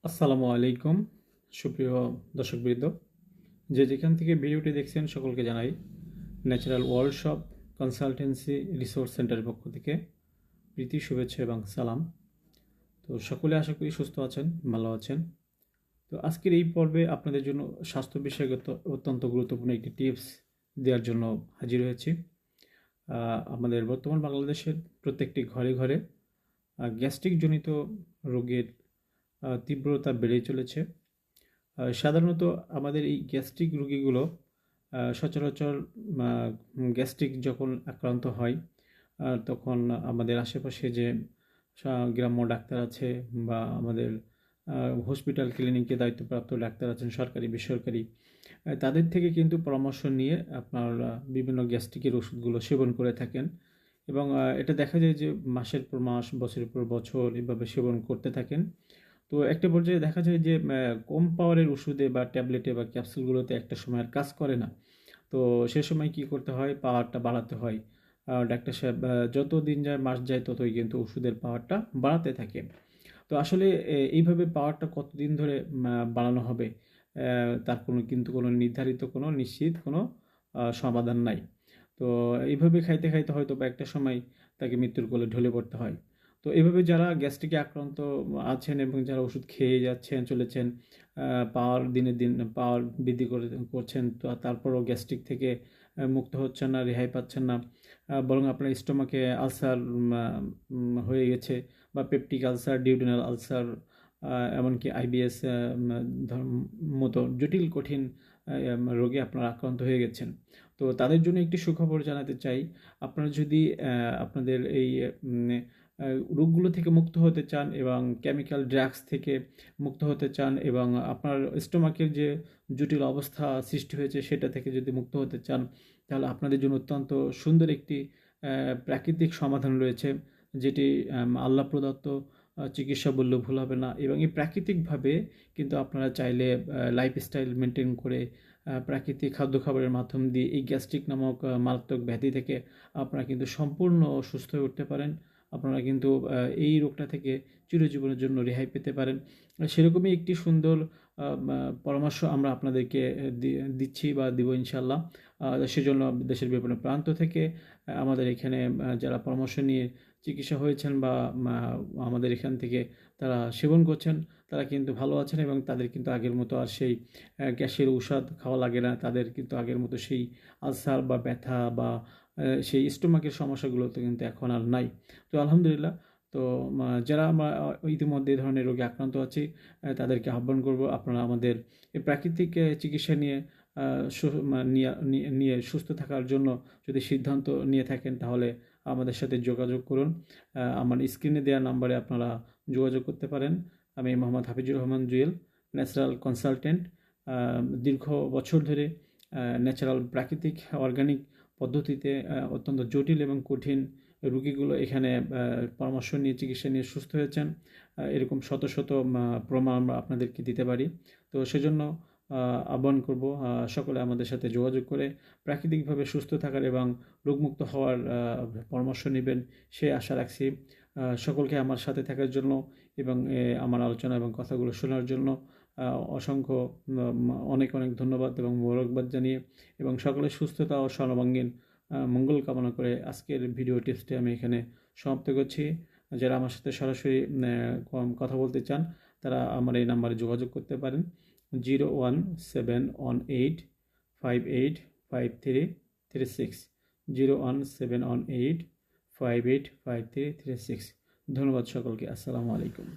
আসসালামু আলাইকুম সুপ্রিয় দর্শকবৃন্দ, যে যেখান থেকে ভিডিওটি দেখছেন সকলকে জানাই natural world shop consultancy resource সেন্টারের পক্ষ থেকে প্রীতি শুভেচ্ছা এবং সালাম। তো সকলে আশা করি সুস্থ আছেন, ভালো আছেন। তো আজকের এই পর্বে আপনাদের জন্য স্বাস্থ্য বিষয়গত অত্যন্ত গুরুত্বপূর্ণ একটি টিপস দেওয়ার জন্য হাজির হয়েছি। আমাদের বর্তমান বাংলাদেশের প্রত্যেকটি ঘরে ঘরে গ্যাস্ট্রিক জনিত রোগের তীব্রতা বেড়েই চলেছে। সাধারণত আমাদের এই গ্যাস্ট্রিক রোগীগুলো সচরাচর গ্যাস্ট্রিক যখন আক্রান্ত হয় তখন আমাদের আশেপাশে যে গ্রাম্য ডাক্তার আছে বা আমাদের হসপিটাল ক্লিনিকে দায়িত্বপ্রাপ্ত ডাক্তার আছেন, সরকারি বেসরকারি, তাদের থেকে কিন্তু পরামর্শ নিয়ে আপনার বিভিন্ন গ্যাস্ট্রিকের ওষুধগুলো সেবন করে থাকেন এবং এটা দেখা যায় যে মাসের পর মাস, বছরের পর বছর এভাবে সেবন করতে থাকেন। তো একটা পর্যায়ে দেখা যায় যে কম পাওয়ারের ওষুধে বা ট্যাবলেটে বা ক্যাপসুলগুলোতে একটা সময় আর কাজ করে না। তো সে সময় কি করতে হয়, পাওয়ারটা বাড়াতে হয়। ডাক্তার সাহেব যত দিন যায়, মাস যায়, ততই কিন্তু ওষুধের পাওয়ারটা বাড়াতে থাকে। তো আসলে এইভাবে পাওয়ারটা কতদিন ধরে বাড়ানো হবে, তার কোনো নির্ধারিত কোনো নিশ্চিত কোনো সমাধান নাই। তো এইভাবে খাইতে খাইতে হয়তো বা একটা সময় তাকে মৃত্যুর কোলে ঢলে পড়তে হয়। তো এভাবে যারা গ্যাস্ট্রিকে আক্রান্ত আছেন এবং যারা ওষুধ খেয়ে যাচ্ছেন চলেছেন, পাওয়ার দিনের দিন পাওয়ার বৃদ্ধি করছেন, তো তারপরও গ্যাস্ট্রিক থেকে মুক্ত হচ্ছেন না, রেহাই পাচ্ছেন না, বরং আপনার স্টোমাকে আলসার হয়ে গেছে বা পেপটিক আলসার, ডিউডেনাল আলসার, এমনকি আইবিএস মতো জটিল কঠিন রোগে আপনারা আক্রান্ত হয়ে গেছেন। তো তাদের জন্য একটি সুখবর জানাতে চাই। আপনারা যদি আপনাদের এই রোগগুলো থেকে মুক্ত হতে চান এবং কেমিক্যাল ড্রাগস থেকে মুক্ত হতে চান এবং আপনার স্টোমাকের যে জটিল অবস্থা সৃষ্টি হয়েছে সেটা থেকে যদি মুক্ত হতে চান, তাহলে আপনাদের জন্য অত্যন্ত সুন্দর একটি প্রাকৃতিক সমাধান রয়েছে, যেটি আল্লাহ প্রদত্ত চিকিৎসা বললেও ভুল হবে না। এবং এই প্রাকৃতিকভাবে কিন্তু আপনারা চাইলে লাইফস্টাইল মেনটেন করে প্রাকৃতিক খাদ্য খাবারের মাধ্যম দিয়ে এই গ্যাস্ট্রিক নামক মারাত্মক ব্যাধি থেকে আপনারা কিন্তু সম্পূর্ণ সুস্থ হয়ে উঠতে পারেন। আপনারা কিন্তু এই রোগটা থেকে চিরজীবনের জন্য রেহাই পেতে পারেন। সেরকমই একটি সুন্দর পরামর্শ আমরা আপনাদেরকে দিচ্ছি বা দিব ইনশাল্লাহ। সেজন্য দেশের বিভিন্ন প্রান্ত থেকে আমাদের এখানে যারা পরামর্শ নিয়ে চিকিৎসা হয়েছেন বা আমাদের এখান থেকে তারা সেবন করছেন, তারা কিন্তু ভালো আছেন এবং তাদের কিন্তু আগের মতো আর সেই গ্যাসের ঔষধ খাওয়া লাগে না। তাদের কিন্তু আগের মতো সেই আলসার বা ব্যথা বা সেই স্টোমাকের সমস্যাগুলো তো কিন্তু এখন আর নাই। তো আলহামদুলিল্লাহ। তো যারা আমরা ইতিমধ্যে এই ধরনের রোগে আক্রান্ত আছি, তাদেরকে আহ্বান করব, আপনারা আমাদের এই প্রাকৃতিক চিকিৎসা নিয়ে নিয়ে সুস্থ থাকার জন্য যদি সিদ্ধান্ত নিয়ে থাকেন, তাহলে আমাদের সাথে যোগাযোগ করুন। আমার স্ক্রিনে দেওয়া নাম্বারে আপনারা যোগাযোগ করতে পারেন। আমি মোহাম্মদ হাফিজুর রহমান জুয়েল, ন্যাচারাল কনসালটেন্ট। দীর্ঘ বছর ধরে ন্যাচারাল প্রাকৃতিক অর্গানিক পদ্ধতিতে অত্যন্ত জটিল এবং কঠিন রোগীগুলো এখানে পরামর্শ নিয়ে চিকিৎসা নিয়ে সুস্থ হয়েছেন। এরকম শত শত প্রমাণ আমরা আপনাদেরকে দিতে পারি। তো সেজন্য আহ্বান করব, সকলে আমাদের সাথে যোগাযোগ করে প্রাকৃতিকভাবে সুস্থ থাকার এবং রোগমুক্ত হওয়ার পরামর্শ নেবেন, সে আশা রাখছি। সকলকে আমার সাথে থাকার জন্য এবং আমার আলোচনা এবং কথাগুলো শোনার জন্য অসংখ্য অনেক অনেক ধন্যবাদ এবং মোবারকবাদ জানিয়ে এবং সকলের সুস্থতা ও সর্বাঙ্গীন মঙ্গল কামনা করে আজকের ভিডিও টিপসটি আমি এখানে সমাপ্ত করছি। যারা আমার সাথে সরাসরি কথা বলতে চান, তারা আমার এই নাম্বারে যোগাযোগ করতে পারেন 01718585336, 01718585336। ধন্যবাদ সকলকে। আসসালামু আলাইকুম।